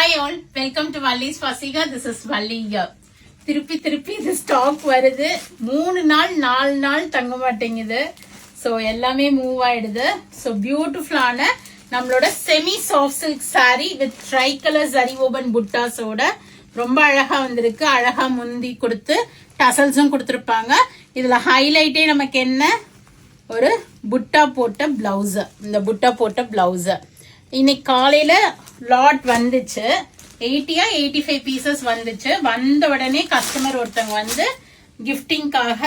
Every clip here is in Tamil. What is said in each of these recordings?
Hi all, welcome to Valli's Fasiga. This is Valli here. திருப்பி இது ஸ்டாக் வருது. 3 நாள் 4 நாள் தங்க மாட்டேங்குது. ஸோ எல்லாமே மூவ் ஆயிடுது. ஸோ பியூட்டிஃபுல்லான நம்மளோட semi soft silk saree with tricolour zari open புட்டாஸோட ரொம்ப அழகா வந்திருக்கு. அழகா முந்தி கொடுத்து டசல்ஸும் கொடுத்துருப்பாங்க. இதுல ஹைலைட்டே நமக்கு என்ன, ஒரு புட்டா போட்ட பிளவுஸ். இந்த புட்டா போட்ட பிளவுஸ் இன்னைக்கு காலையில லாட் வந்துச்சு. 85 பீசஸ் வந்துச்சு. வந்த உடனே கஸ்டமர் ஒருத்தவங்க வந்து கிஃப்டிங்காக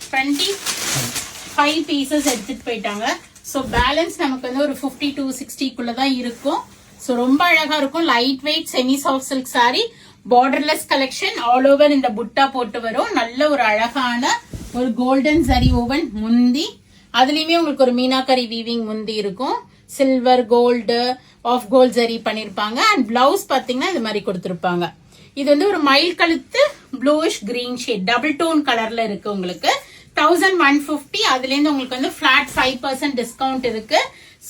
25 பீசஸ் எடுத்துட்டு போயிட்டாங்க. ஸோ பேலன்ஸ் நமக்கு வந்து ஒரு 50 to 60 தான் இருக்கும். ஸோ ரொம்ப அழகா இருக்கும். Light weight semi soft silk sorry, borderless collection, all over இந்த புட்டா போட்டு வரும். நல்ல ஒரு அழகான ஒரு கோல்டன் சரி ஓவன் முந்தி, அதுலயுமே உங்களுக்கு ஒரு மீனாக்கரி வீவிங் முந்தி இருக்கும். Silver gold of gold zari பண்ணிருப்பாங்க. அண்ட் பிளவுஸ் பாத்தீங்கன்னா இது மாதிரி கொடுத்திருப்பாங்க. இது வந்து ஒரு மயில் கழுத்து bluish green shade double tone கலர்ல இருக்கு. உங்களுக்கு 1150. அதுல இருந்து உங்களுக்கு வந்து பிளாட் 5% டிஸ்கவுண்ட் இருக்கு.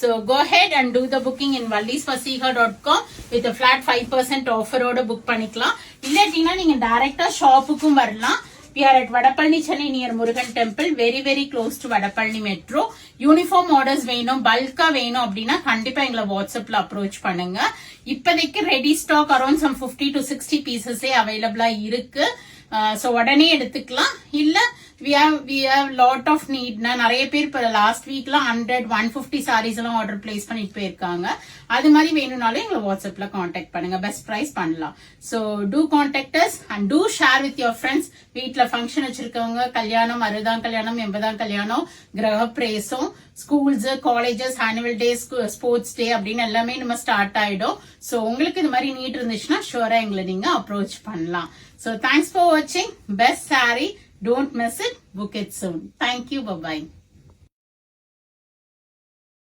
So go ahead and do the booking in vallisfasiga.com with a flat 5% ஆஃபரோட book பண்ணிக்கலாம். இல்லாட்டினா நீங்க டைரக்டா ஷாப்புக்கும் வரலாம். We are at Vadapalni Chennai near Murugan Temple, very close to Vadapalni Metro. Uniform orders வேணும், பல்கா வேணும் அப்படின்னா கண்டிப்பா எங்களை வாட்ஸ்அப்ல அப்ரோச் பண்ணுங்க. இப்போதைக்கு ready stock around some 50 to 60 பீசஸே அவைலபிளா இருக்கு. சோ உடனே எடுத்துக்கலாம். இல்ல we have lot of need. நிறைய பேர் இப்ப லாஸ்ட் வீக்ல 100-150 சாரீஸ் எல்லாம் ஆர்டர் பிளேஸ் பண்ணிட்டு போயிருக்காங்க. அது மாதிரி வேணும்னாலும் எங்களை வாட்ஸ்அப்ல கான்டாக்ட் பண்ணுங்க. பெஸ்ட் பிரைஸ் பண்ணலாம். So do contact us and do share with your friends. வீட்ல ஃபங்க்ஷன் வச்சிருக்கவங்க, கல்யாணம், 60ஆம் கல்யாணம், 80ஆம் கல்யாணம், கிரக பிரேசம், schools, colleges, annual day, sports day அப்படின்னு எல்லாமே நம்ம ஸ்டார்ட் ஆயிடும். சோ உங்களுக்கு இந்த மாதிரி நீட் இருந்துச்சுன்னா ஷூரா எங்களை நீங்க அப்ரோச் பண்ணலாம். So thanks for watching. Best saree. Don't miss it. Book it soon. Thank you. Bye-bye.